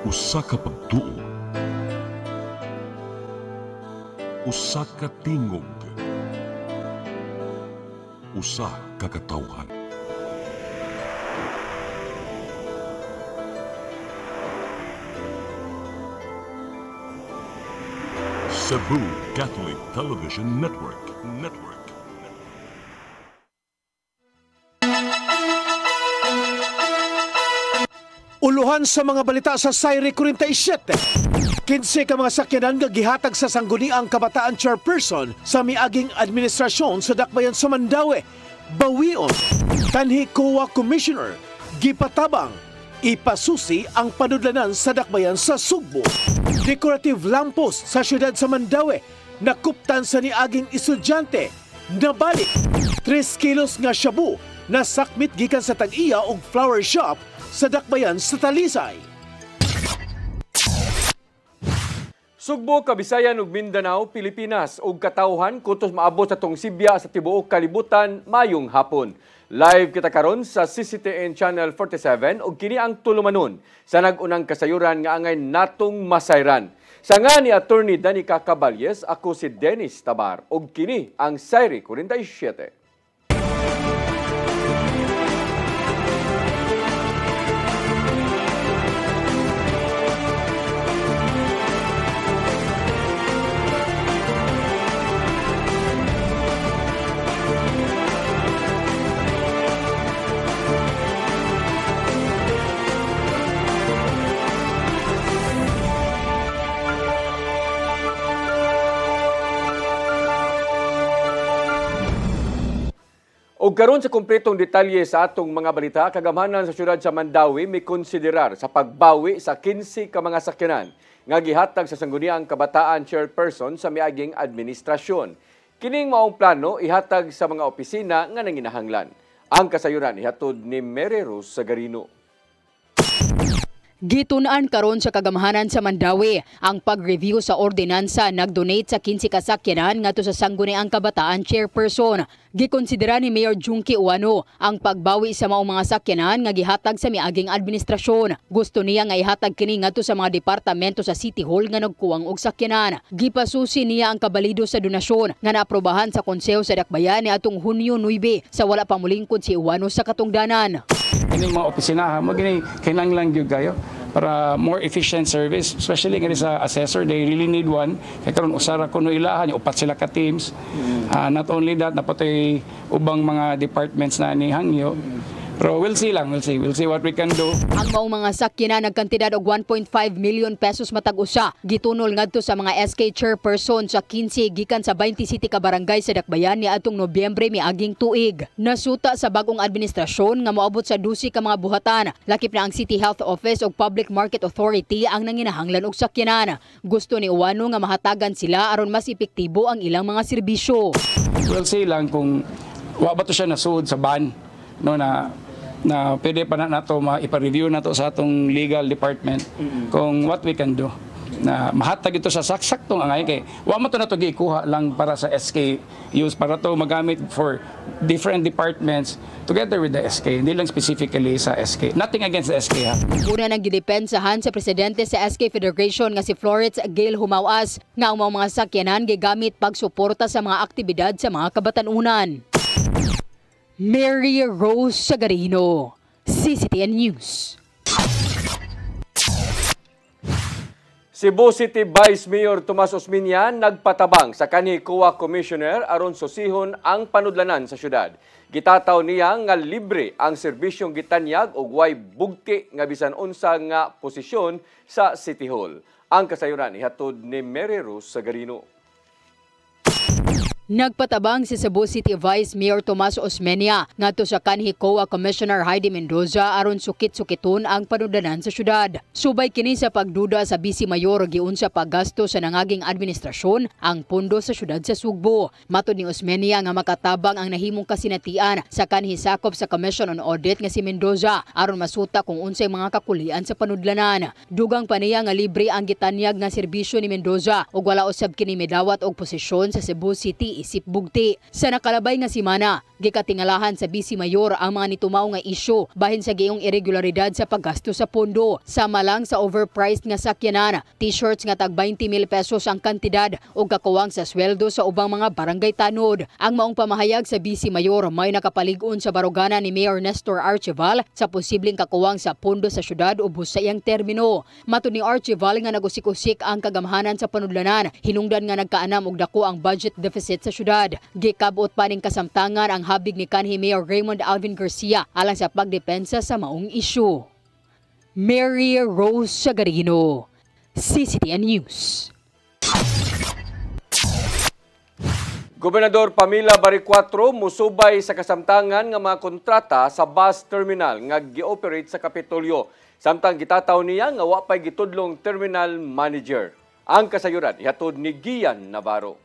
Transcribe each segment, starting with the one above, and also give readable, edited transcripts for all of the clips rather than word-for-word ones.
Usa ka pagtuo, usa ka tingog, usa ka katawhan. Cebu Catholic Television Network. Uluhan sa mga balita sa Sayre 47. 15 ka mga sakyanan nga gihatag sa Sangguniang Kabataan Chairperson sa miaging administrasyon sa Dakbayan sa Mandaue. Bawion, kanhi COA Commissioner, gipatabang, ipasusi ang panudlanan sa Dakbayan sa Sugbo. Decorative lampos sa siyudad sa Mandaue, nakuptan sa niaging estudyante, nabalik. 3 kilos nga shabu, nasakmit gikan sa tag-iya og flower shop sa Dakbayan sa Talisay. Sugbo, Kabisayan ug Mindanao, Pilipinas ug katawhan kutos maabot sa tong Sibya sa tibuok kalibutan mayong hapon. Live kita karon sa CCTN Channel 47 ug kini ang tulumanon sa nag-unang kasayuran nga angay natong masayran. Sa nga ni Attorney Danica Caballes, ako si Dennis Tabar ug kini ang Sayre 47. O karon sa kumpletong detalye sa atong mga balita, kagamhanan sa syudad sa Mandaue may konsiderar sa pagbawi sa 15 ka mga sakyanan nga gihatag sa Sangguniang Kabataan Chairperson sa miaging administrasyon. Kining maong plano ihatag sa mga opisina nga nanginahanglan. Ang kasayuran ihatod ni Mary Rose Sagarino. Gitun-an karon sa kagamhanan sa Mandaue ang pag-review sa ordinansa nag-donate sa 15 kasakyanan ngadto sa Sangguniang Kabataan Chairperson. Gikonsidera ni Mayor Junkie Uano ang pagbawi sa maong mga sakyanan nga gihatag sa miaging administrasyon. Gusto niya nga ihatag kini ngadto sa mga departamento sa City Hall nga nagkuwang og sakyanan. Gipasusi niya ang kabalido sa donasyon nga naaprobahan sa Konseho sa Dakbayan ni atong Hunyo 9 sa wala pa mulingkod si Uano sa katungdanan. Ining mga opisina mo gini kinahanglan gyud kayo para more efficient service, especially nga sa assessor, they really need one. Kaya karon usara kuno ilahan, upat sila ka teams. Not only that, napatoy ubang mga departments na ni Hangyo. Pero we'll see what we can do. Ang maong mga sakyanan nagkantidad og 1.5 million pesos matag usa. Gitunol ngadto sa mga SK chairperson sa 15 gikan sa 20 city ka barangay sa Dakbayan ni atong Nobyembre miaging tuig. Nasuta sa bagong administrasyon nga moabot sa 12 ka mga buhatan. Lakip na ang City Health Office o Public Market Authority ang nanginahanglan og sakyanan. Gusto ni Uano nga mahatagan sila aron mas epektibo ang ilang mga serbisyo. We'll see lang kung wa ba to siya nasuod sa ban no na pwede pa na nato ipa-review nato sa atong legal department kung what we can do na mahatag ito sa saktong angay kay wa mo to nato gikuha lang para sa SK use para to magamit for different departments together with the SK, hindi lang specifically sa SK. Nothing against the SK ha. Una nang gidepensahan sa presidente sa SK Federation nga si Florence Gail Humawas nga ang mga sakyanan gigamit pagsuporta sa mga aktibidad sa mga kabatanunan. Mary Rose Sagarino, CCTN News. Cebu City Vice Mayor Tomas Osmeña nagpatabang sa kanhi COA Commissioner aron susihon ang panudlanan sa syudad. Gitataw niya nga libre ang serbisyong gitanyag og way bugti nga bisan unsa nga posisyon sa City Hall. Ang kasayuran ihatod ni Mary Rose Sagarino. Nagpatabang si Cebu City Vice Mayor Tomas Osmeña ngadto sa kanhi COA Commissioner Heidi Mendoza aron sukit-sukiton ang panudlanan sa syudad. Subay kini sa pagduda sa Vice Mayor giunsa paggasto sa nangaging administrasyon ang pondo sa syudad sa Sugbo. Matud ni Osmeña nga makatabang ang nahimong kasinatian sa kanhi sakop sa Commission on Audit nga si Mendoza aron masuta kung unsay mga kakulian sa panudlanan. Dugang pa niya nga libre ang gitanyag nga serbisyo ni Mendoza ug wala usab kini midawat og posisyon sa Cebu City isip bugti. Sa nakalabay nga semana, gikatingalahan sa Vice Mayor ang mga nitumaw nga isyu bahin sa gayong irregularidad sa paggasto sa pondo. Sama lang sa overpriced nga sakyanan, t-shirts nga tag 20,000 pesos ang kantidad o kakuwang sa sweldo sa ubang mga barangay tanod. Ang maong pamahayag sa Vice Mayor may nakapalig-on sa barugana ni Mayor Nestor Archival sa posibleng kakuwang sa pondo sa syudad ubos sa iyang termino. Matud ni Archival nga nagusik-usik ang kagamhanan sa panudlanan, hinungdan nga nagkaanam og dako ang budget deficit sa syudad. Gikabot pa ning kasamtangan ang habig ni kanhi Mayor Raymond Alvin Garcia alang sa pagdepensa sa maong isyu. Mary Rose Sagarino, CCTN News. Gobernador Pamela Baricuatro musubay sa kasamtangan nga mga kontrata sa bus terminal nga gi-operate sa Kapitolyo. Samtang gitataw niya nga wa pay gitudlong terminal manager. Ang kasayuran ihatod ni Gian Navarro.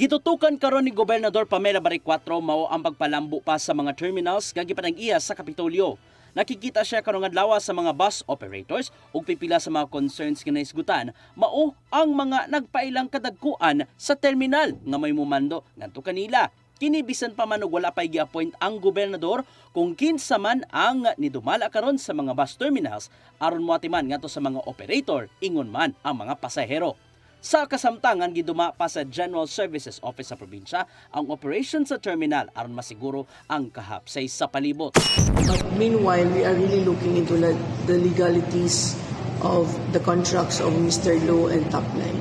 Gitutukan karon ni Gobernador Pamela Baricuatro mao ang pagpalambo pa sa mga terminals nga gipanag-iya sa Kapitolyo. Nakikita siya karong adlaw sa mga bus operators ug pipila sa mga concerns nga naisgutan mao ang mga nagpailang kadagkuan sa terminal nga may mumando ngadto kanila. Kini bisan pa man og wala pay gi-appoint ang gobernador kung kinsa man ang nidumala karon sa mga bus terminals aron moatiman ngadto sa mga operator ingon man ang mga pasahero. Sa kasamtangan, giduma pa sa General Services Office sa probinsya ang operation sa terminal aron masiguro ang kahapsay sa palibot. But meanwhile, we are really looking into the legalities of the contracts of Mr. Lo and Topline.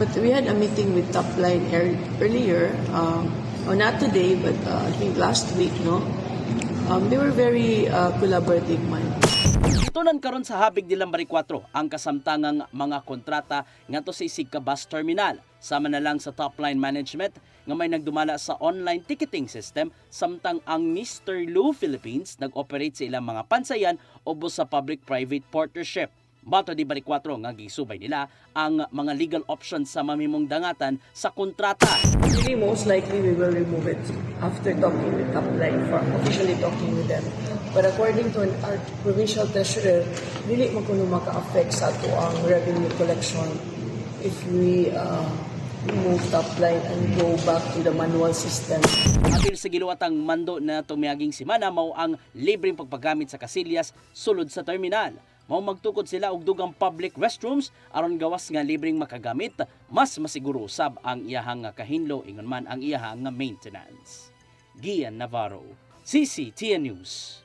But we had a meeting with Topline earlier, not today, but I think last week, no? They were very collaborative man. Tunan karon sa habig nilang Baricuatro ang kasamtangang mga kontrata ngadto sa isig ka bus terminal. Sama na lang sa Topline Management nga may nagdumala sa online ticketing system samtang ang Mr. Lou Philippines nag-operate sa ilang mga pansayan ubos sa public-private partnership. Bato di Baricuatro nga gisubay nila ang mga legal options sa mamimong dangatan sa kontrata. Really, most likely we will remove it after talking with Topline, for officially talking with them. But according to our provincial treasurer, really magkuno maka-affect sa ato ang revenue collection if we remove Topline and go back to the manual system. Apil sa giluwatang mando na tumiyaging simana mao ang libreng pagpagamit sa kasilyas sulod sa terminal. Mao magtukod sila og dugang public restrooms aron gawas nga libreng makagamit, mas masiguro sab ang iyahang kahinlo ingon man ang iyahang maintenance. Gian Navarro, CCTN News.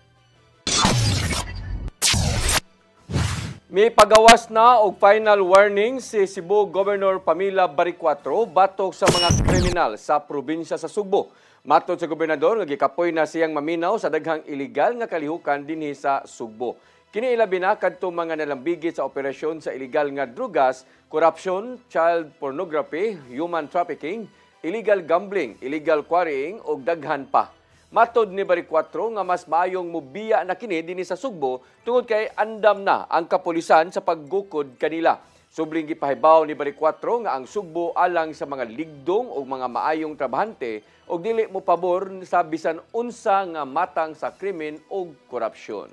May pagawas na og final warning si Cebu Governor Pamela Baricuatro batok sa mga kriminal sa probinsya sa Sugbo. Matod sa gobernador nga gikapoy na siyang maminaw sa daghang iligal nga kalihukan dinhi sa Sugbo. Kini ilabi na kadtong mga nalambigit sa operasyon sa iligal nga drugas, corruption, child pornography, human trafficking, illegal gambling, illegal quarrying ug daghan pa. Matod ni Baricuatro nga mas maayong mubiya na kini dinhi sa Sugbo tungod kay andam na ang kapulisan sa paggukod kanila. Subling gipahibaw ni Baricuatro nga ang Sugbo alang sa mga ligdong o mga maayong trabahante o dili mo pabor sa bisan unsa nga matang sa krimen o korupsyon.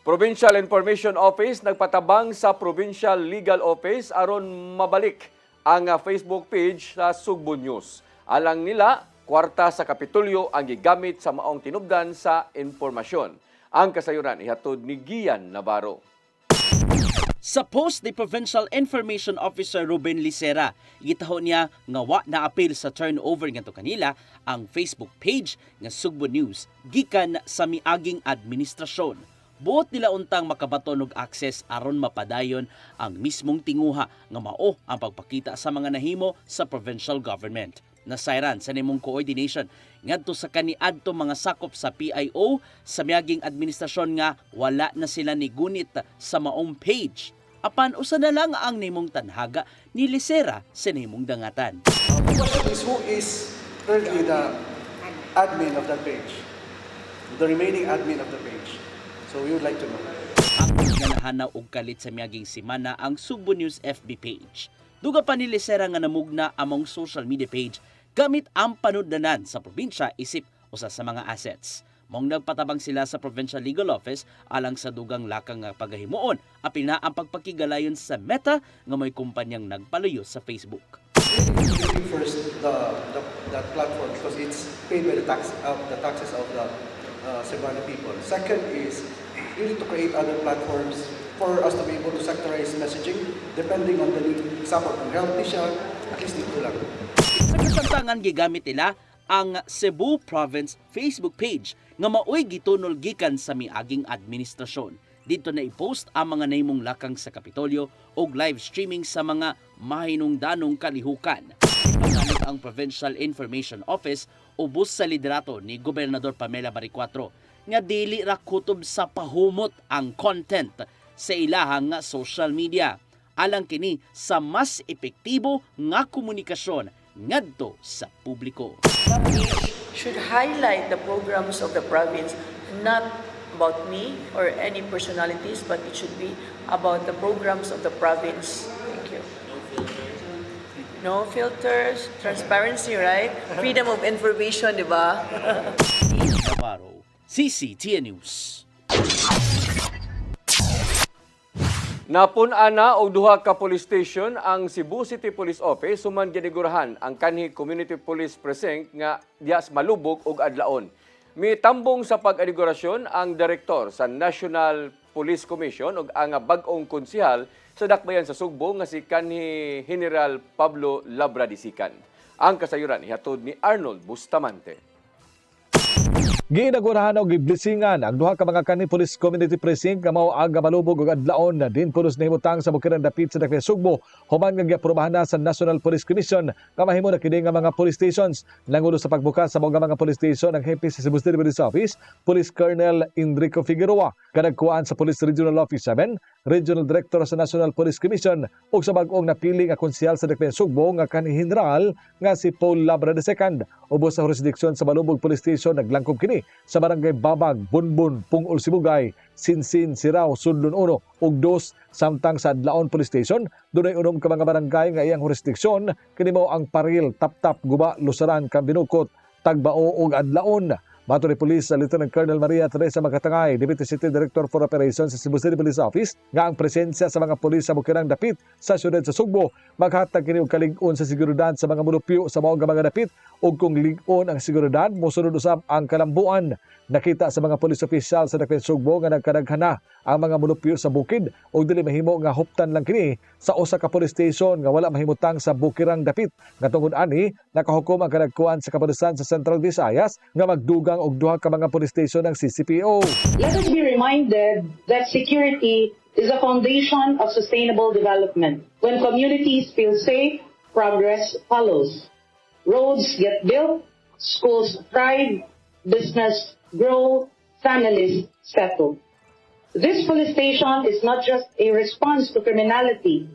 Provincial Information Office nagpatabang sa Provincial Legal Office aron mabalik ang Facebook page sa Sugbo News. Alang nila, kwarta sa Kapitolyo ang gigamit sa maong tinubdan sa impormasyon. Ang kasayuran ihatod ni Gian Navarro. Sa post ni Provincial Information Officer Ruben Licera, gitaho niya nga wa na apil sa turnover ngadto kanila ang Facebook page nga Sugbo News gikan sa miaging administrasyon. Buot nila untang makabaton og access aron mapadayon ang mismong tinguha nga mao ang pagpakita sa mga nahimo sa provincial government. Nasayran sa nimong coordination ngadto sa kaniadto mga sakop sa PIO sa miaging administrasyon nga wala na sila ni gunit sa maong page. Apan usa na lang ang nimong tanhaga ni Licera sa nimong dangatan. The question is, who is currently the admin of that page? The remaining admin of the page. So we would like to know. Ang ganahanaw og kalit sa miaging semana ang Sugbo News FB page. Duga pa ni Licera nga namugna among social media page gamit ang panudlanan sa probinsya isip usa sa mga assets. Mong nagpatabang sila sa Provincial Legal Office alang sa dugang lakang nga pagahimuon apil na ang pagpakigalayon sa Meta nga may kumpanyang nagpaluyo sa Facebook. First, that platform because it's paid by the taxes of the Cebuano people. Second is really to create other platforms for us to be able to sectorize messaging depending on the need. Example, kung healthy siya, at least dito lang. Sa kasamtangan, gigamit nila ang Cebu Province Facebook page nga maoy gitunol gikan sa miaging administrasyon. Dito na i-post ang mga naimong lakang sa Kapitolyo o live streaming sa mga mahinungdanong kalihukan. Pagkalit ang Provincial Information Office ubos sa liderato ni Gobernador Pamela Baricuatro nga dili ra kutob sa pahumot ang content sa ilahang nga social media. Alang kini sa mas epektibo nga komunikasyon ngadto sa publiko. Should highlight the programs of the province, not about me or any personalities, but it should be about the programs of the province. Thank you. No filters, transparency, right? Freedom of information, di ba? Navarro, CCTN News. Napun-ana og duha ka police station ang Cebu City Police Office human ginigurahan ang kanhi Community Police Precinct nga dias malubog og adlaon. Mitambong sa pag-inigurasyon ang direktor sa National Police Commission ug ang bag-ong konsehal sa dakbayan sa Sugbo nga si kanhi General Pablo Labradisican. Ang kasayuran ihatod ni Arnold Bustamante. Giinagurahan og giblisingan ang duha ka mga kanhi Police Community Precinct nga mao aga malubog og adlaon na din pulos nahimutang sa bukiran dapit sa Dakbayan Sugbo human nga giaprobahan na sa National Police Commission nga mahimo na kini nga mga police stations. Nangulo sa pagbukas sa mga police station ang hepe sa Cebu City Police Office, Police Colonel Enrico Figueroa, kadagkuan sa Police Regional Office 7, Regional Director sa National Police Commission ug sa bag-ong napili nga konsehal sa Dakbayan Sugbo nga kanhi General nga si Paul Labra II. Ubos sa jurisdiksyon sa Malubog Police Station naglangkob kini sa barangay Babag, Bunbun, Pungol, Sibugay, Sinsin, Sirao, Sudlon 1 ug 2 samtang sa Adlaon Police Station dunay unom ka mga barangay nga iyang jurisdiksyon kini mao ang Paril, Taptap, Guba, Lusaran, Kambinukot, Tagbao ug Adlaon. Mato ni Police Lieutenant Colonel Maria Teresa Magatangay, Deputy City Director for Operations sa Cebu City Police Office, nga ang presensya sa mga pulis sa bukirang dapit sa syudad sa Sugbo maghatag kini og kalig-on sa seguridad sa mga munupyo sa mao nga mga dapit ug kung lig-on ang seguridad mosunod usab ang kalambuan. Nakita sa mga police official sa Dakbayan Sugbo nga nagkadaghana ang mga munupyo sa bukid ug dili mahimo nga huptan lang kini sa usa ka police station nga wala mahimutang sa bukirang dapit. Nga tungod ani nakahukom ang kadagkuan sa kapulisan sa Central Visayas nga magdugang og duha ka mga police station ng CCPO. Let us be reminded that security is a foundation of sustainable development. When communities feel safe, progress follows. Roads get built, schools thrive, business grow, families settle. This police station is not just a response to criminality,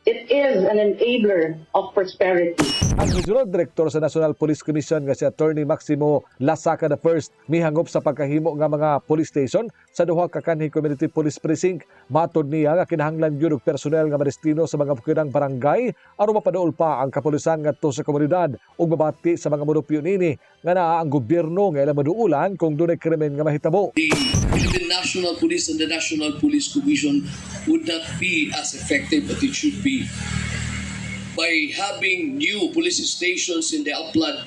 it is an enabler of prosperity. Ang Regional Director sa National Police Commission nga si Attorney Maximo Lasaka I mihangop sa pagkahimo nga mga police station sa duha ka kanhi Community Police Precinct. Matod niya nga kinahanglan gyud og personel nga madestino sa mga bukidang barangay aron mapaduol pa ang kapulisan ngadto sa komunidad ug mabati sa mga munupyo nini nga naa ang gobyerno nga ilang maduulan kung dunay krimen nga mahitabo. The Philippine National Police and the National Police Commission would not be as effective as it should be. By having new police stations in the upland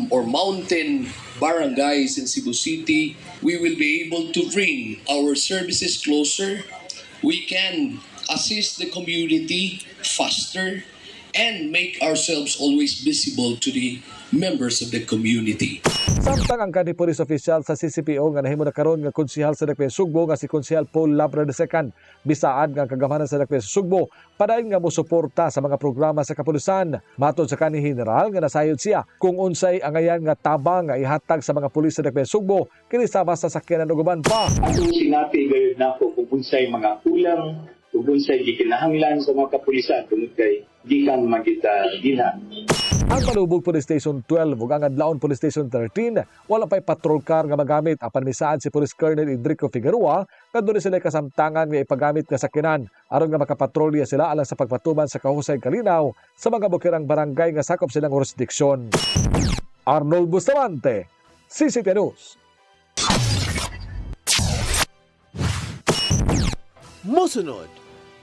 or mountain barangays in Cebu City, we will be able to bring our services closer. We can assist the community faster and make ourselves always visible to the members of the community. Samtang ang kanhi police official sa CCPO nga nahimo na karon nga konsehal sa Dakbayan Sugbo nga si Konsehal Paul Labra II bisaad nga kagamanan sa Dakbayan Sugbo padayon nga mosuporta sa mga programa sa kapulisan. Matod sa kanhi general nga nasayod siya kung unsay angayan nga tabang nga ihatag sa mga pulis sa Dakbayan Sugbo kini sama sa sakyanan ug uban pa. Atong sinapi gayud nako kung unsay mga kulang ug unsay gikinahanglan sa mga kapulisan tungod kay gikan magita dinha. Ang Malubog Police Station 12 ug ang Adlaon Police Station 13 wala pay patrol car nga magamit apan misaad si Police Colonel Enrico Figueroa kadto sila kasamtangan nga ipagamit nga sakyanan aron nga makapatrolya sila alang sa pagpatuman sa kahusay kalinaw sa mga bukirang barangay nga sakop silang jurisdiksyon. Arnold Bustamante, CCTN News. Mosunod,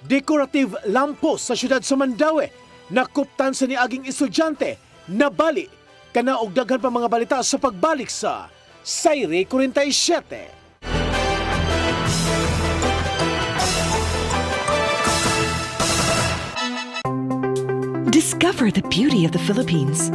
decorative lampos sa syudad sa Mandaue. Nakuptan sa niaging estudyante, nabali. Kana og daghan pa mga balita sa pagbalik sa Sayre 47. Discover the beauty of the Philippines.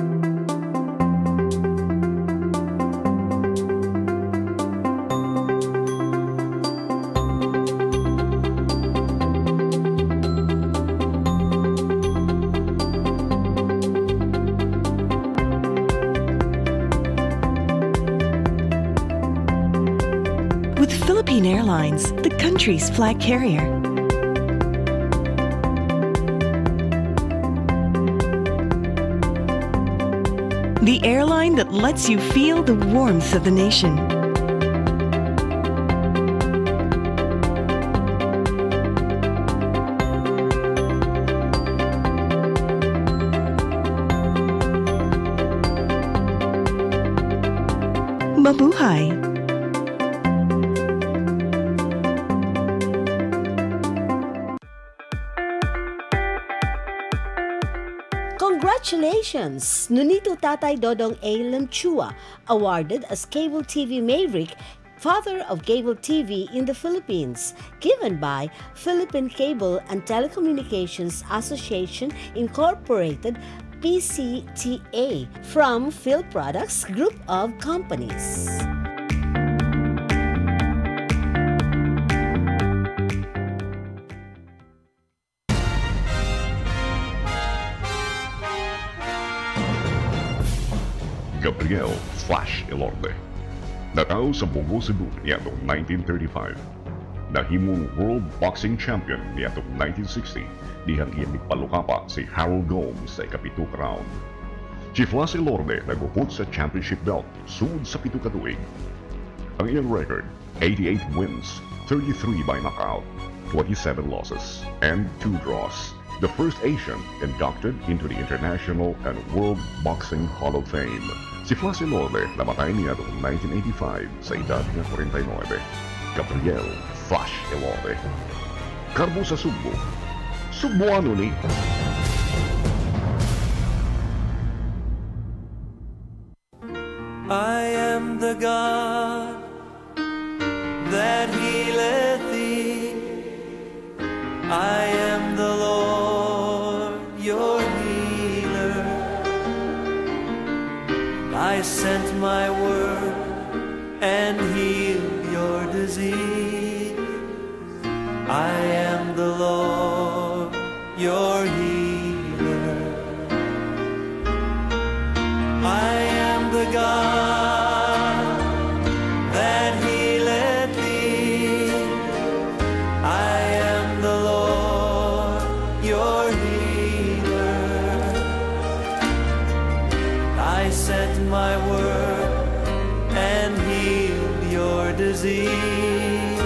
With Philippine Airlines, the country's flag carrier. The airline that lets you feel the warmth of the nation. Mabuhay! Congratulations! Nunito Tatay Dodong A. Lamchua, awarded as Cable TV Maverick, Father of Cable TV in the Philippines, given by Philippine Cable and Telecommunications Association Incorporated, PCTA, from Phil Products Group of Companies. Gabriel Flash Elorde. Natao sa Bogo, Cebu niadtong 1935. Nahimong World Boxing Champion niadtong 1960 dihang iya nagpalukapa si Harold Gomes sa ikapito ka round. Si Flash Elorde nagupot sa championship belt sud sa pito ka tuig. Ang iyang record, 88 wins, 33 by knockout, 27 losses, and 2 draws. The first Asian inducted into the International and World Boxing Hall of Fame. Si Flash Elorde namatay niya noong 1985 sa edad ng 49. Gabriel Flash Elorde. Karbo sa Sugbo. Sugboano ni. I am the God that healeth thee. I am the Lord, your healer. I sent my word and healed your disease. I am the Lord, your healer. I am the God that healeth thee. I am the Lord, your healer. I sent my word and healed your disease.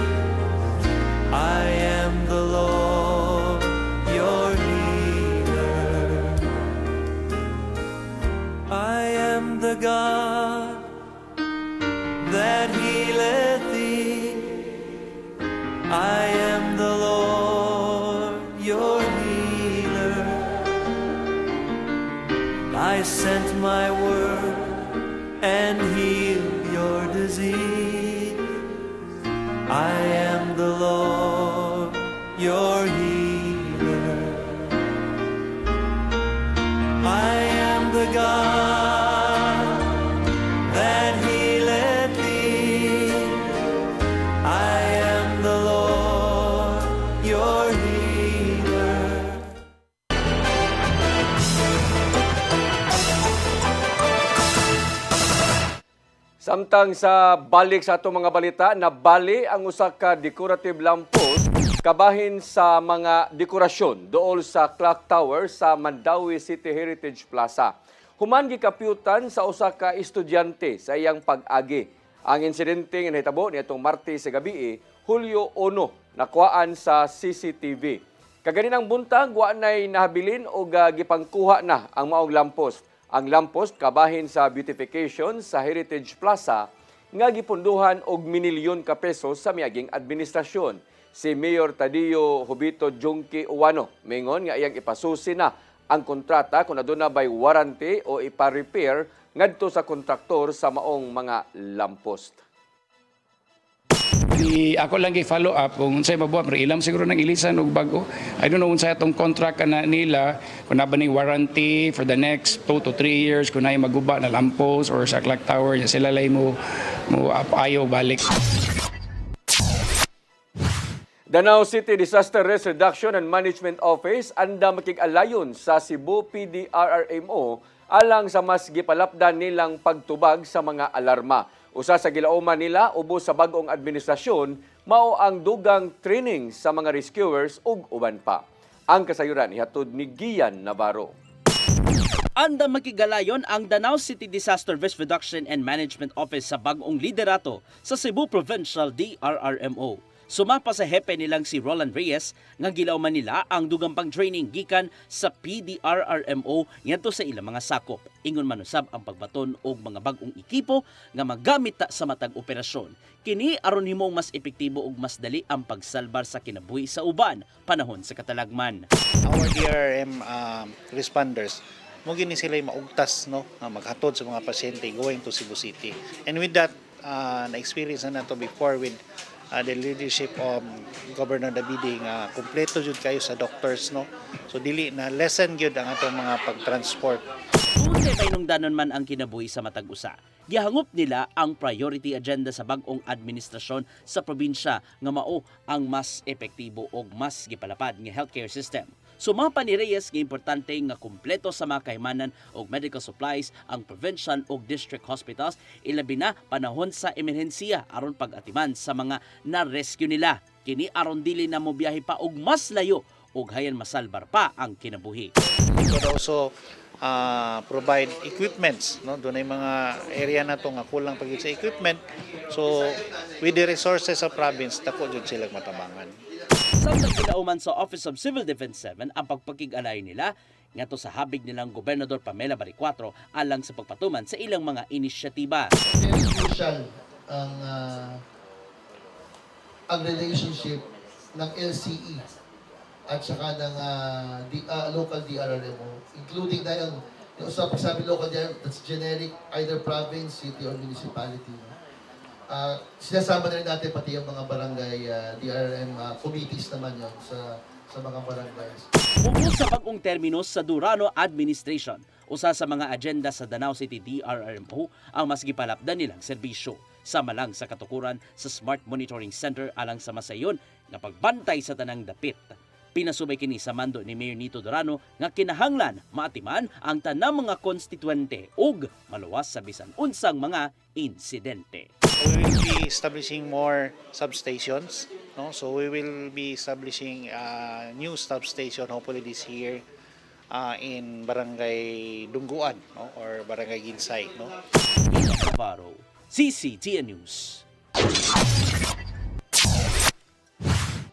I am the Lord, your healer. I am the God that healeth thee. I am the Lord, your healer. I sent my word and healed your disease. I am the Lord, your healer. I am the God that healeth thee. I am the Lord, your healer. Samtang sa balik sa atong mga balita, nabali ang usa ka decorative lampos kabahin sa mga dekorasyon dool sa Clock Tower sa Mandaue City Heritage Plaza. Human gikapyutan sa usa ka estudyante sa iyang pag-agi. Ang insidente nga nahitabo niadtong Martes sa gabi, Hulyo 1, nakuhaan sa CCTV. Kaganinang buntag, wa nay nahabilin o gipangkuha na ang maong lampos. Ang lampos kabahin sa beautification sa Heritage Plaza nga gipunduhan og minilyon ka pesos sa miaging administrasyon. Si Mayor Tadio Hobito Junki Uwano mingon nga iyang ipasusi na ang kontrata kung aduna bay warranty o ipa-repair ngadto sa kontraktor sa maong mga lamppost. Ako lang i-follow up kung unsay mabuhat pero ilam siguro nang ilisan og bago. I don't know unsay atong contract kana nila kung na ba ni warranty for the next 2 to 3 years kung na maguba na lamppost or sa clock tower ya sila lay mo ayo balik. Danao City Disaster Risk Reduction and Management Office anda makig-alayon sa Cebu PDRRMO alang sa mas gipalapdan nilang pagtubag sa mga alarma. Usa sa gilauman nila ubos sa bag-ong administrasyon mao ang dugang training sa mga rescuers ug uban pa. Ang kasayuran ihatod ni Gian Navarro. Anda makigalayon ang Danao City Disaster Risk Reduction and Management Office sa bag-ong liderato sa Cebu Provincial DRRMO. Sumapa sa hepe nilang si Roland Reyes nga gilauman nila ang dugang pang-training gikan sa PDRRMO ngadto sa ilang mga sakop. Ingon man usab ang pagbaton og mga bag-ong ekipo nga magamit ta sa matag operasyon. Kini aron himong mas epektibo ug mas dali ang pagsalbar sa kinabuhi sa uban panahon sa katalagman. Our DRRM responders mo gini sila maugtas no maghatod sa mga pasyente going to Cebu City. And with that na-experience na nato before with the leadership of Governor Davide nga kumpleto jud kayo sa doctors no. So dili na lesson gyud ang atong mga pag-transport. Kung painungdanon man ang kinabuhi sa matag usa, gihangop nila ang priority agenda sa bag-ong administrasyon sa probinsya nga mao ang mas epektibo ug mas gipalapad nga healthcare system. Sumapa ni Reyes nga importante nga kumpleto sa mga kahimanan og medical supplies ang provincial ug district hospitals ilabi na panahon sa emerhensiya aron pag-atiman sa mga na-rescue nila. Kini aron dili na mo biyahe pa og mas layo ug hayan masalbar pa ang kinabuhi. We could also provide equipments no dunay mga area na to nga kulang pagid sa equipment. So with the resources sa province dako jud sila matabangan. Samtang ginauman sa Office of Civil Defense 7 ang pagpakig-alay nila ngadto sa habig nilang Gobernador Pamela Baricuatro alang sa pagpatuman sa ilang mga inisyatiba. Very crucial ang relationship ng LCE at saka ng local DRRMO, including dahil yung sabi local DRRMO, that's generic, either province, city, or municipality. Sinasama na rin natin pati yung mga barangay DRRM committees naman yun sa mga barangays. Bukod sa bagong terminos sa Durano Administration, usa sa mga agenda sa Danao City DRRMO ang mas gipalapdan nilang serbisyo. Sama lang sa katukuran sa Smart Monitoring Center alang sa masayon nga pagbantay sa tanang dapit. Pinasubay kini sa mando ni Mayor Nito Durano nga kinahanglan maatiman ang tanang mga konstituente ug maluwas sa bisan unsang mga insidente. We will be establishing more substations. No? So we will be establishing a new substation hopefully this year in Barangay Dungguan no? Or Barangay Ginsay. No? Navarro, CCTN News.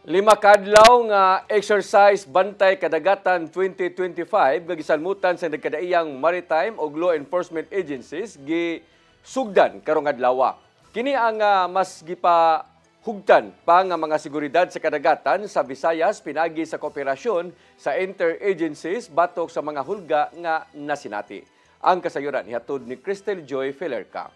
5 kadlaw nga exercise Bantay Kadagatan 2025 gagisalmutan sa nagkadaiyang maritime ug law enforcement agencies gisugdan karong adlaw. Kini ang mas gipahugtan pa nga mga seguridad sa kadagatan sa Visayas pinagi sa kooperasyon sa interagencies batok sa mga hulga nga nasinati. Ang kasayuran ihatod ni Cristel Joy Felerca.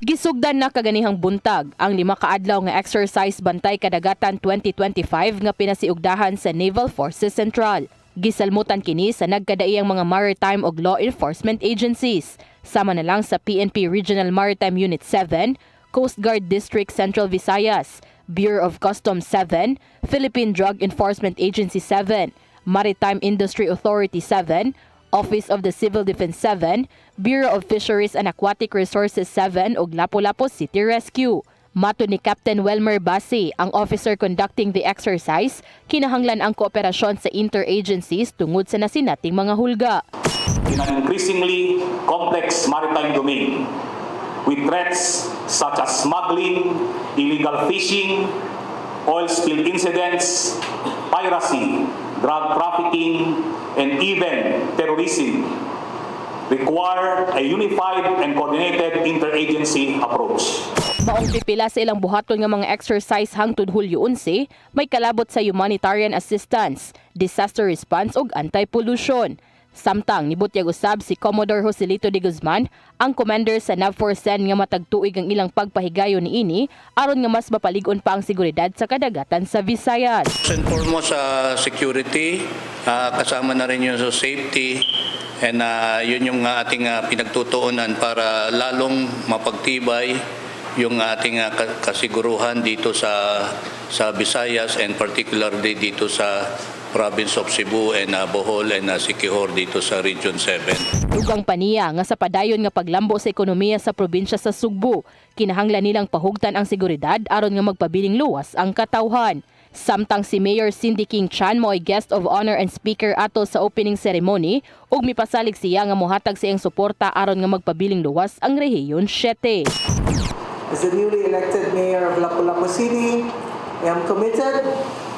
Gisugdan na kaganihang buntag ang 5 kaadlaw nga exercise Bantay Kadagatan 2025 nga pinasiugdahan sa Naval Forces Central. Gisalmutan kini sa nagkadaiyang mga maritime ug law enforcement agencies. Sama na lang sa PNP Regional Maritime Unit 7, Coast Guard District Central Visayas, Bureau of Customs 7, Philippine Drug Enforcement Agency 7, Maritime Industry Authority 7, Office of the Civil Defense 7, Bureau of Fisheries and Aquatic Resources 7 ug Lapu-Lapu City Rescue. Mato ni Captain Welmer Basi, ang officer conducting the exercise, kinahanglan ang kooperasyon sa interagencies tungod sa nasinating mga hulga. In an increasingly complex maritime domain, with threats such as smuggling, illegal fishing, oil spill incidents, piracy, drug trafficking, and even terrorism, require a unified and coordinated interagency approach. Maong pipila sa ilang buhaton nga mga exercise hangtod Hulyo 11, may kalabot sa humanitarian assistance, disaster response ug anti-pollution. Samtang nibutyag usab si Commodore Joselito de Guzman, ang commander sa NAVFOR-CEN nga matagtuig ang ilang pagpahigayon niini aron nga mas mapalig-on pa ang seguridad sa kadagatan sa Visayas. First and foremost sa security, kasama na rin yung sa safety, and yun yung ating pinagtutuunan para lalong mapagtibay yung ating kasiguruhan dito sa Visayas, and particularly dito sa province of Cebu and Bohol and Siquijor dito sa Region 7. Dugang paniya nga sa padayon nga paglambo sa ekonomiya sa probinsya sa Sugbo, kinahanglan nilang pahugtan ang seguridad aron nga magpabiling luwas ang katawhan. Samtang si Mayor Cindy King Chan mo'y guest of honor and speaker ato sa opening ceremony ug mipasalig siya nga mohatag sa iyang suporta aron nga magpabiling luwas ang Rehiyon 7. As the newly elected mayor of Lapu-Lapu City, I am committed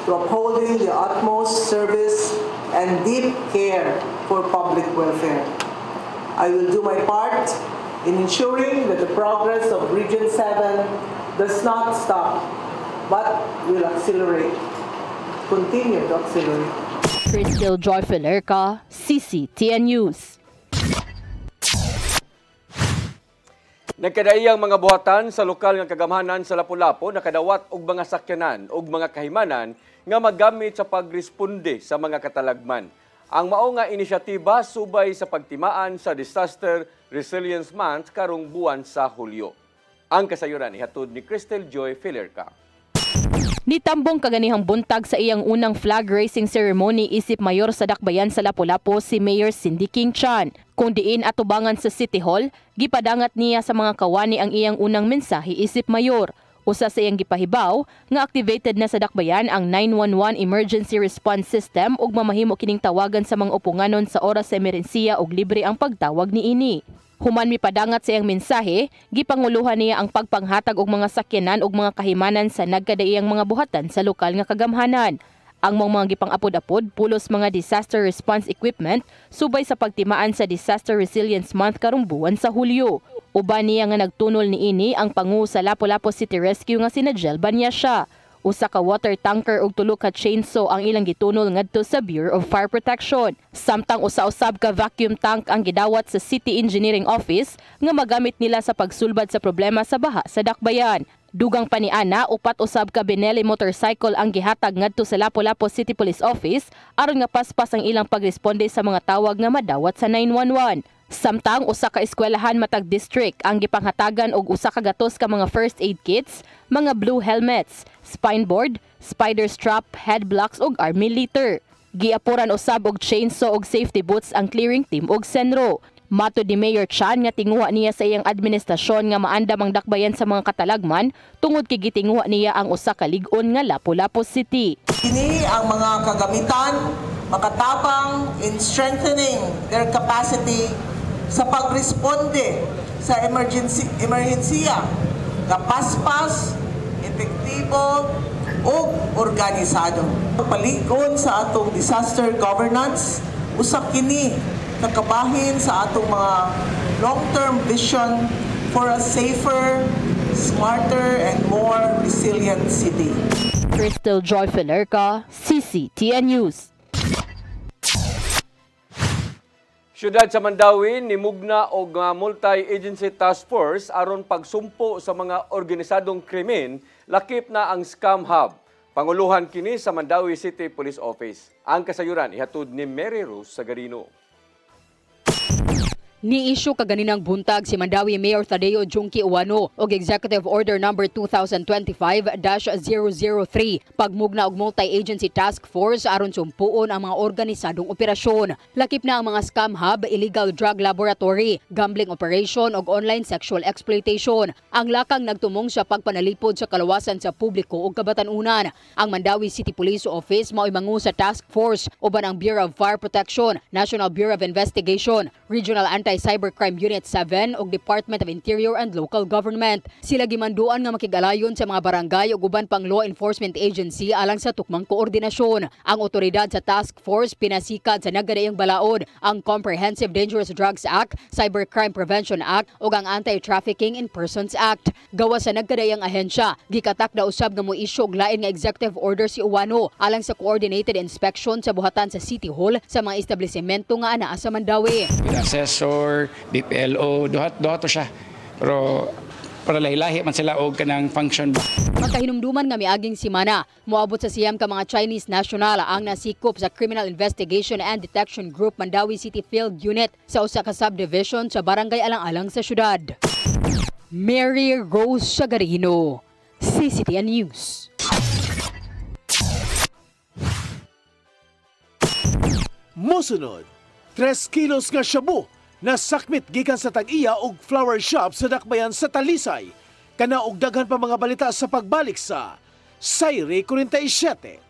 to upholding the utmost service and deep care for public welfare. I will do my part in ensuring that the progress of Region 7 does not stop, but will accelerate, continue to accelerate. Crystal Joy Filerca, CCTN News. Nagkadaiyang mga buhatan sa lokal nga kagamhanan sa Lapu-Lapu nakadawat og mga sakyanan ug mga kahimanan nga magamit sa pagresponde sa mga katalagman. Ang mao nga inisyatiba subay sa pagtimaan sa Disaster Resilience Month karong buwan sa Hulyo. Ang kasayuran ihatod ni Crystal Joy Filerca. Nitambong kaganihang buntag sa iyang unang flag raising ceremony isip mayor sa Dakbayan sa Lapu-Lapu si Mayor Cindy King Chan. Kung diin atubangan sa City Hall, gipadangat niya sa mga kawani ang iyang unang mensahe isip mayor. Usa sa iyang gipahibaw nga activated na sa Dakbayan ang 911 Emergency Response System ug mamahimo kining tawagan sa mga upunganon sa oras sa emerhensiya ug libre ang pagtawag niini. Human mipadangat sa iyang mensahe, gipanguluhan niya ang pagpanghatag og mga sakyanan ug mga kahimanan sa nagkadaiyang mga buhatan sa lokal nga kagamhanan. Ang mga gipang-apod-apod pulos mga disaster response equipment subay sa pagtimaan sa Disaster Resilience Month karong buwan sa Hulyo. Uban niya nga nagtunol niini ang pangu sa Lapu-Lapu City Rescue nga sina Jel Banyasya. Usa ka water tanker ug tulo ka chainsaw ang ilang gitunol ngadto sa Bureau of Fire Protection. Samtang usa-usab ka vacuum tank ang gidawat sa City Engineering Office nga magamit nila sa pagsulbad sa problema sa baha sa Dakbayan. Dugang paniana, upat usab ka Benelli motorcycle ang gihatag ngadto sa Lapu-Lapu City Police Office aron nga paspas ang ilang pagresponde sa mga tawag nga madawat sa 911. Samtang usa ka eskwelahan matag district ang gipanghatagan og usa ka gatos ka mga first aid kits, mga blue helmets, spine board, spider strap, head blocks ug army litter. Giapuran usab og chainsaw ug safety boots ang clearing team ug Senro. Mato di Mayor Chan nga tinguha niya sa iyang administrasyon nga maandam ang Dakbayan sa mga katalagman tungod kay gitinguha niya ang usa ka lig-on nga Lapu-Lapu City. Kini ang mga kagamitan makatapang in strengthening their capacity sa pagresponde sa emerhensiya, kapaspas, epektibo ug organisado. Palig-on sa atong disaster governance, usak kini nakabahin sa atong mga long-term vision for a safer, smarter, and more resilient city. Crystal Joy Filerca, CCTN News. Siyudad sa Mandawi nimugna og multi-agency task force aron pagsumpo sa mga organisadong krimen, lakip na ang Scam Hub. Panguluhan kini sa Mandawi City Police Office. Ang kasayuran ihatod ni Mary Rose Sagarino. Ni-issue kaganinang buntag si Mandawi Mayor Tadeo Junki Uwano og Executive Order No. 2025-003 pagmugna og multi-agency task force aron sumpuon ang mga organisadong operasyon. Lakip na ang mga scam hub, illegal drug laboratory, gambling operation ug online sexual exploitation. Ang lakang nagtumong sa pagpanalipod sa kalawasan sa publiko ug kabatanunan. Ang Mandawi City Police Office mao'y mangu sa task force uban ang Bureau of Fire Protection, National Bureau of Investigation, Regional Anti Talisay Cybercrime Unit 7 ug Department of Interior and Local Government. Sila gimanduan nga makigalayon sa mga barangay ug uban pang law enforcement agency alang sa tukmang koordinasyon. Ang otoridad sa task force pinasikad sa nagkadaiyang balaod ang Comprehensive Dangerous Drugs Act, Cybercrime Prevention Act ug ang Anti-Trafficking in Persons Act. Gawa sa nagkadaiyang ahensya, gikatak na usab nga mo-issue og lain nga executive order si Uwano alang sa coordinated inspection sa buhatan sa City Hall sa mga establishmento nga anaa sa Mandawi. Assessor, BPLO, duhat to siya. Pero para lahi-lahi man sila og kanang function ba. Magkahinumduman nga miaging simana, moabot sa siyam ka mga Chinese national ang nasikop sa Criminal Investigation and Detection Group Mandawi City Field Unit sa usa ka subdivision sa barangay alang-alang sa syudad. Mary Rose Sagarino, CCTN News. Mosunod, 3 kilos nga shabu na sakmit gikan sa Tag-iya og flower shop sa Dakbayan sa Talisay. Kana og daghan pa mga balita sa pagbalik sa Sayre 47.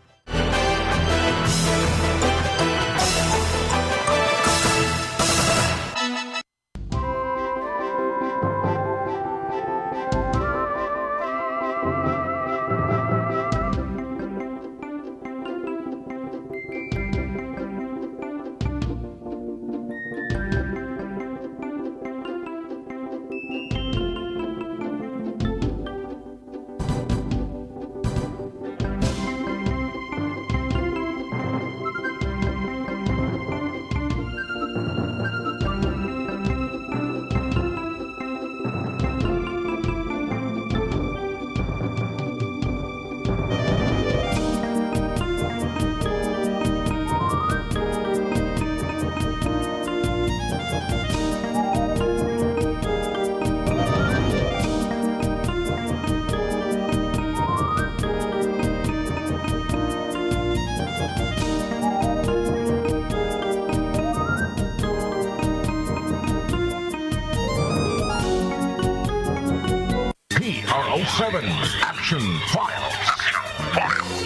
PRO7 Action Files.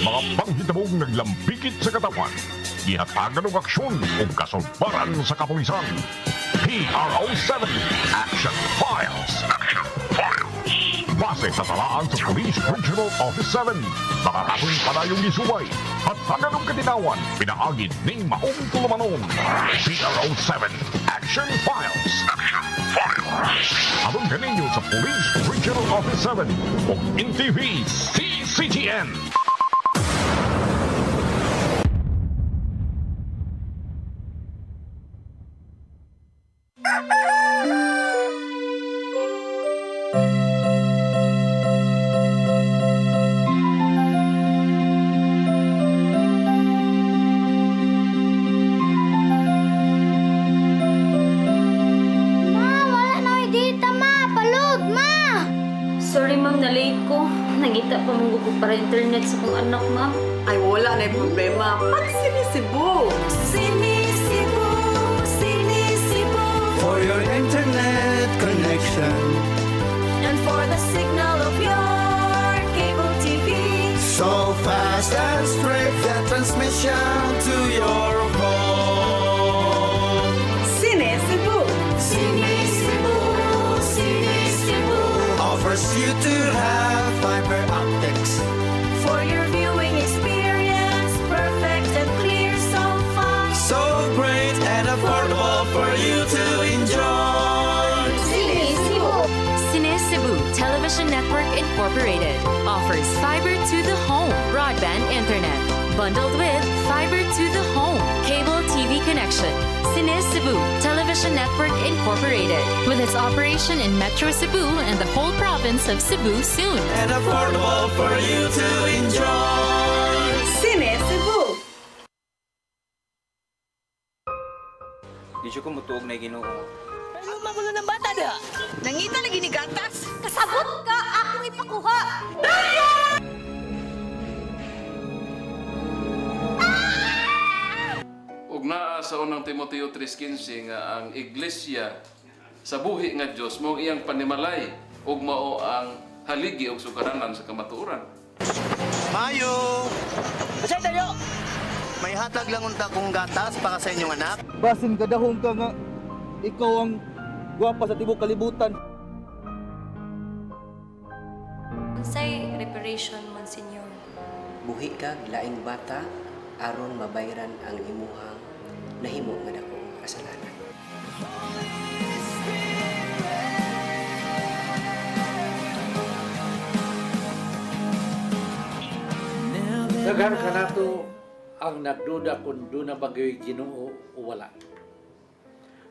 Mga panghitabong naglambikit sa katawan, gihatagan ng aksyon o kasulbaran sa kapulisan. PRO7 Action Files. Base sa talaan sa Police Regional Office 7, nakarating padayong gisubay at taganong katinawan, pinaagid ng maong tulumanon. PRO7 Action Files. Abang kaninyo sa Police Regional Office 7 o NTV CCTN. Para internet sa kong anak, ma'am. Ay, wala na yung problema. Mag-Sinisibu! Sinisibu, Sinisibu. For your internet connection. And for the signal of your cable TV. So fast and straight, the transmission to your home. Sinisibu! Sinisibu, Sinisibu. Offers you to have fiber optics. For your viewing experience, perfect and clear so far. So great and affordable for you to enjoy. Sinisibu. Sinisibu Television Network Incorporated offers fiber to the home broadband internet bundled with fiber to the home cable TV connection. Sinisibu Television Network Incorporated with its operation in Metro Cebu and the whole province of Cebu soon. And affordable for you to enjoy. Sinisibu! Di siya ko mutuog na Ginoo. Pero magulo ng bata na. Nangita lagi ni gatas. Kasabot ka, akong ipakuha. Ug naa sa unang Timoteo 3:15 nga ang iglesia sa buhi nga Dios mao iyang panimalay ug mao ang haligi og sukaranan sa kamatuoran. Mayo! Asay tayo! May hatag lang unta kong gatas para sa inyong anak. Basin kadahong ka nga ikaw ang gwapa sa tibok kalibutan. Unsay reparation, Monsignor? Buhi kag laing bata aron mabayran ang imuhang nahimo nga dakong kasalanan. Daghan ka nato ang nagduda kung doon na bagay Ginoo o wala.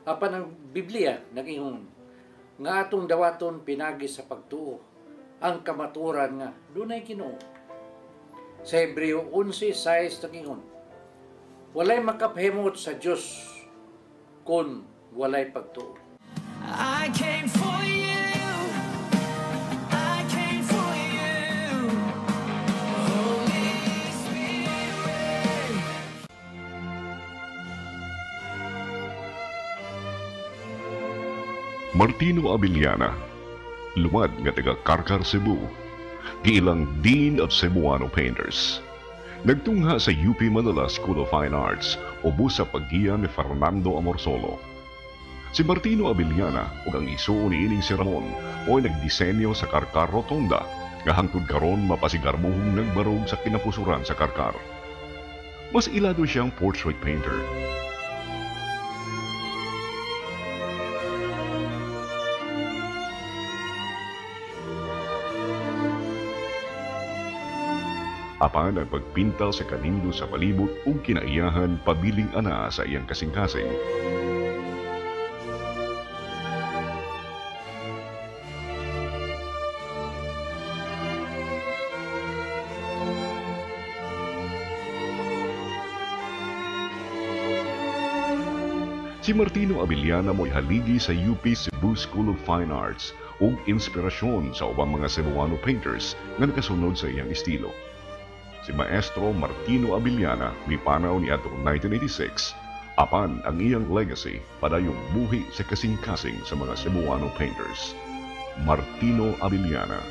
Apan ang Biblia nag-ingon nga atong dawaton pinagi sa pagtuo ang kamaturan nga doon ay Ginoo. Sa Hebreo 11:6 nag-ingon, walay makaphimot sa Dios kung walay pagtuo. I came for you. I came for you. Holy Spirit. Martino Abiliana, luwad nga taga Karkar, Cebu, giilang Dean of Cebuano Painters. Nagtungha sa UP Manila School of Fine Arts ubos sa paggiya ni Fernando Amorsolo. Si Martino Abiliana ug ang isuo ni ining si Ramon o nagdisenyo sa Karkar Rotonda nga hangtod karon mapasigarmuhong nagbarog sa kinapusuran sa Karkar. Mas ilado siyang portrait painter. Apan ang pagpintal sa kanindo sa palibot ug kinaiyahan pabiling ana sa iyang kasing-kasing. Si Martino Abiliana mo'y haligi sa UP Cebu School of Fine Arts ug inspirasyon sa ubang mga Cebuano painters nga nakasunod sa iyang estilo. Si Maestro Martino Abiliana mipanaw ni atong 1986, apan ang iyang legacy padayong buhi sa kasing-kasing sa mga Cebuano painters. Martino Abiliana,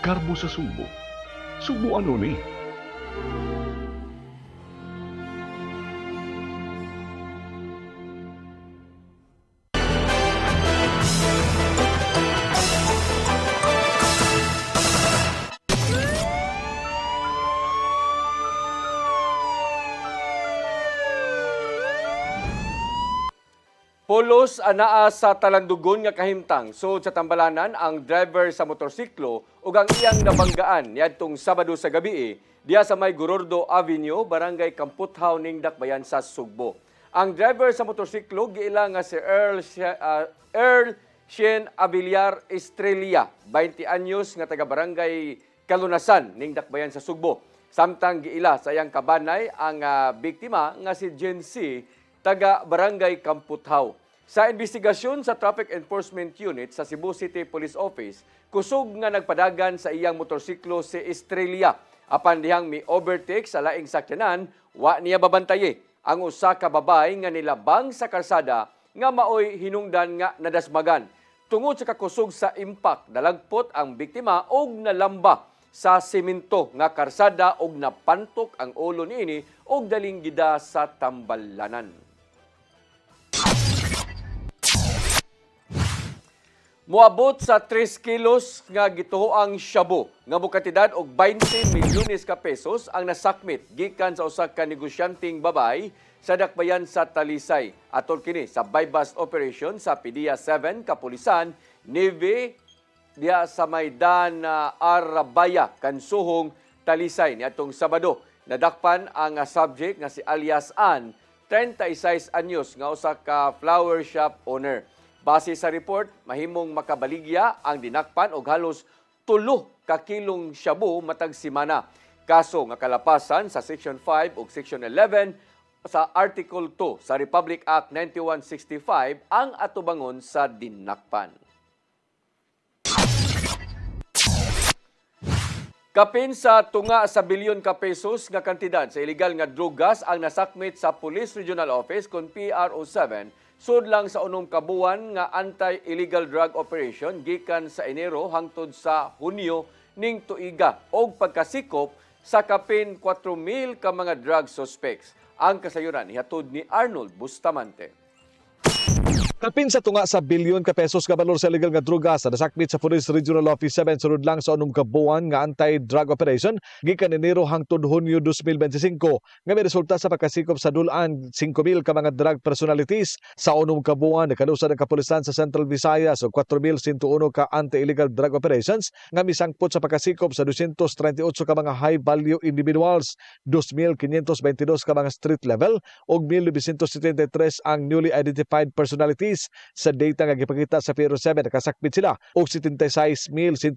Karbo sa Subo. Subo ano ni? Pulos anaa sa talandugon nga kahimtang sud sa Tambalanan ang driver sa motorsiklo ug ang iyang nabanggaan niadtong Sabado sa gabi diya sa may Gurordo Avenue, Barangay Kamputhaw ning Dakbayan sa Sugbo. Ang driver sa motorsiklo giila nga si Earl Shien Abiliar Estrella, 20 anyos nga taga Barangay Kalunasan ning Dakbayan sa Sugbo. Samtang giila sa iyang kabanay ang biktima nga si Jen C, taga Barangay Kamputhaw. Sa investigasyon sa Traffic Enforcement Unit sa Cebu City Police Office, kusog nga nagpadagan sa iyang motorsiklo si Estrella. Apan dihang mi-overtake sa laing sakyanan, wa niya babantaye ang usa ka babay nga nilabang sa kalsada nga maoy hinungdan nga nadasmagan. Tungod sa kakusog sa impact, nalagpot ang biktima og nalamba sa semento nga karsada og napantok ang ulo niini og daling gida sa Tambalanan. Moabot sa 3 kilos nga gituoang shabu nga bukatidad og 20 milyones ka pesos ang nasakmit gikan sa usa ka negosyanteng babay sa Dakbayan sa Talisay. Atol kini sa buy-bust operation sa PDEA 7 Kapulisan, Navy diya sa Maydan Arabaya, Kansuhong, Talisay niadtong Sabado. Nadakpan ang subject nga si alias Ann, 36 anyos nga usa ka flower shop owner. Base sa report, mahimong makabaligya ang dinakpan og halos 3 ka kilong shabu matag semana. Kaso nga kalapasan sa Section 5 ug Section 11 sa Article 2 sa Republic Act 9165 ang atubangon sa dinakpan. Kapin sa tunga sa bilyon ka pesos nga kantidad sa illegal nga drugas ang nasakmit sa Police Regional Office kon PRO 7 sud lang sa unom ka buwan nga anti-illegal drug operation gikan sa Enero hangtod sa Hunyo ning tuiga og pagkasikop sa kapin 4,000 ka mga drug suspects. Ang kasayuran ihatod ni Arnold Bustamante. Kapin sa tunga sa bilyon ka pesos ka balor sa illegal nga druga sa nasakmit sa Police Regional Office 7 sunod lang sa unom ka buwan nga anti-drug operation gikan Enero hangtod Hunyo 2025 nga may resulta sa pagkasikop sa dulan 5,000 ka mga drug personalities sa unom ka buwan nakanusa ng kapulisan sa Central Visayas ug 4,101 ka anti-illegal drug operations nga misangpot sa pagkasikop sa 238 ka mga high-value individuals, 2,522 ka mga street level ug 1,973 ang newly identified personalities. Sa data nga gipakita sa Pero 7 nakasakmit sila og 76,120.35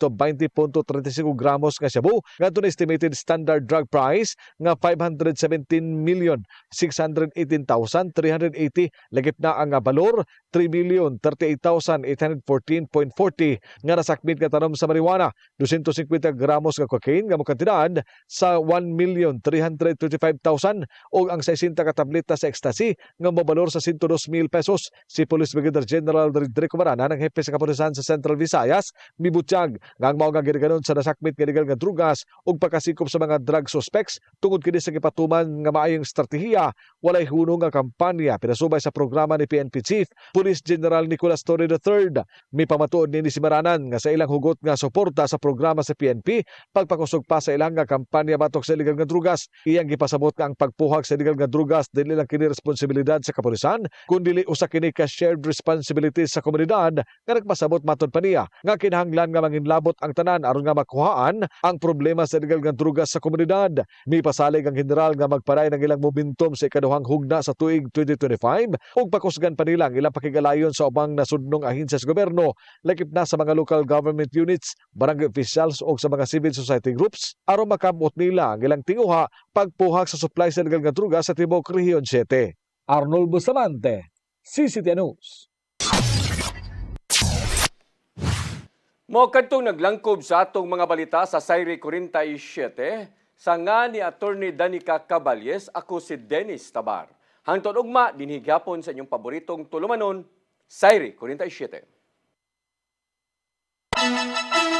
gramos nga shabu ngadto na estimated standard drug price nga 517,618,380 lagip na ang balor 3,038,814.40 nga nasakmit nga tanom sa marijuana 250 gramos nga cocaine nga mokantidad sa 1,325,000 ug ang 60 ka tableta sa ecstasy nga mobalor sa 102,000 pesos. Si Police Brigadier General Rodrigo Marana ng hepe sa kapulisan sa Central Visayas mibutyag nga ang mao nga gidaganon sa nasakmit nga illegal nga drugas ug pagkasikop sa mga drug suspects tungod kini sa gipatuman nga maayong estratehiya walay hunong nga kampanya pinasubay sa programa ni PNP Chief Police General Nicolas Torre III. May pamatuod ni si Maranan nga sa ilang hugot nga suporta sa programa sa PNP pagpakusog pa sa ilang nga kampanya batok sa illegal nga drugas. Iyang gipasabot nga ang pagpuhag sa illegal nga drugas dili lang kini responsibilidad sa kapulisan kundi usa kini ka shared responsibilities sa komunidad nga nagpasabot matod pa niya nga kinahanglan nga manginlabot ang tanan aron nga makuhaan ang problema sa illegal nga drugas sa komunidad. May pasalig ang general nga magparay ng ilang momentum sa ikaduhang hugna sa tuig 2025 ug pakusgan pa nila ang ilang pakigalayon sa ubang nasudnong ahensya sa gobyerno lakip na sa mga local government units, barangay officials o sa mga civil society groups aron makamot nila ang ilang tinguha pagpuhag sa supply sa illegal nga drugas sa Tibok Region 7. Arnold Bustamante, CCTN News. Mo kadtong naglangkob sa atong mga balita sa Sayre 47 sa nga ni Attorney Danica Caballes, ako si Dennis Tabar. Hangtod ugma dinhi gyapon sa inyong paboritong tulumanon, Sayre 47.